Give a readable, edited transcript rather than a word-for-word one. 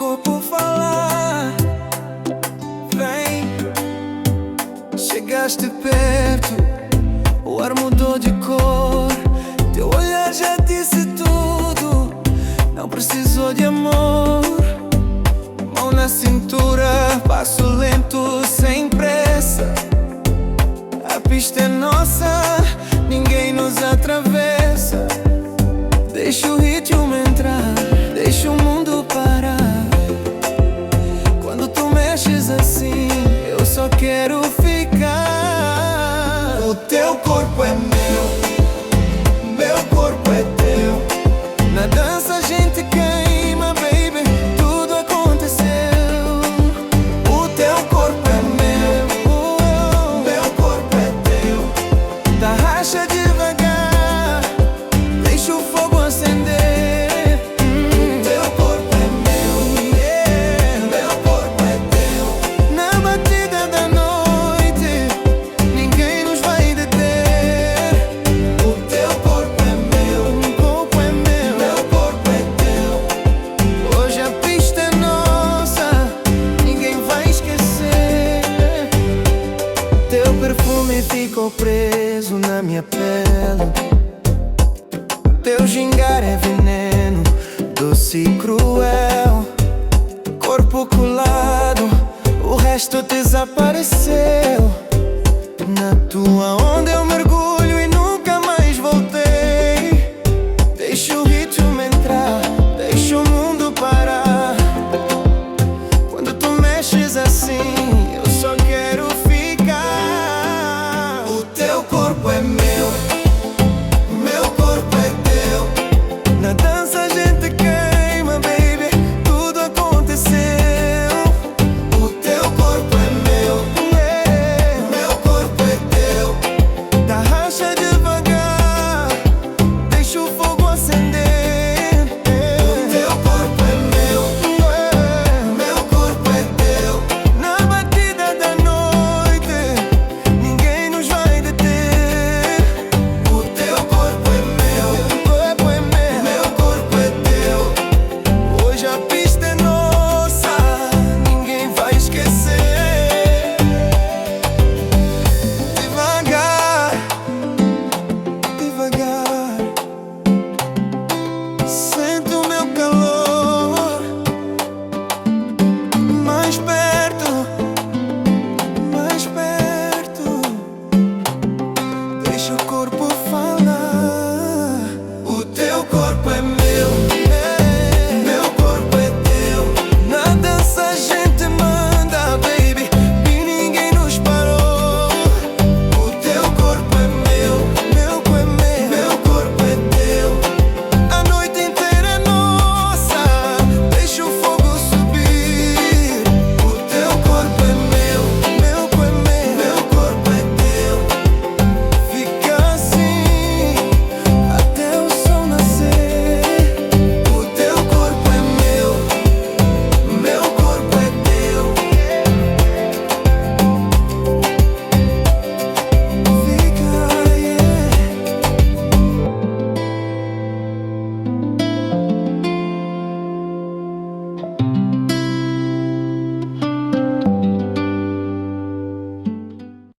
corpo falar. Vem, chegaste perto, o ar mudou de cor. Teu olhar já disse tudo, não precisou de amor. Mão na cintura, passo lento, sem pressa. A pista é nossa, ninguém nos atravessa. Deixa o ritmo entrar, deixa o mundo parar. Quando tu mexes assim, eu só quero ficar. O teu corpo é meu corpo é teu. Na dança a gente queima, baby, tudo aconteceu. O teu corpo é meu corpo é teu. Dá racha devagar, deixa o fogo acender. O teu corpo é meu corpo é teu. Na batida da noite, ninguém nos vai deter. O teu corpo é meu corpo é meu corpo é teu. Hoje a pista é nossa, ninguém vai esquecer. Teu perfume ficou preso na minha pele. Teu gingar é veneno, doce e cruel. Corpo colado, o resto desapareceu. Na tua onda eu mergulho.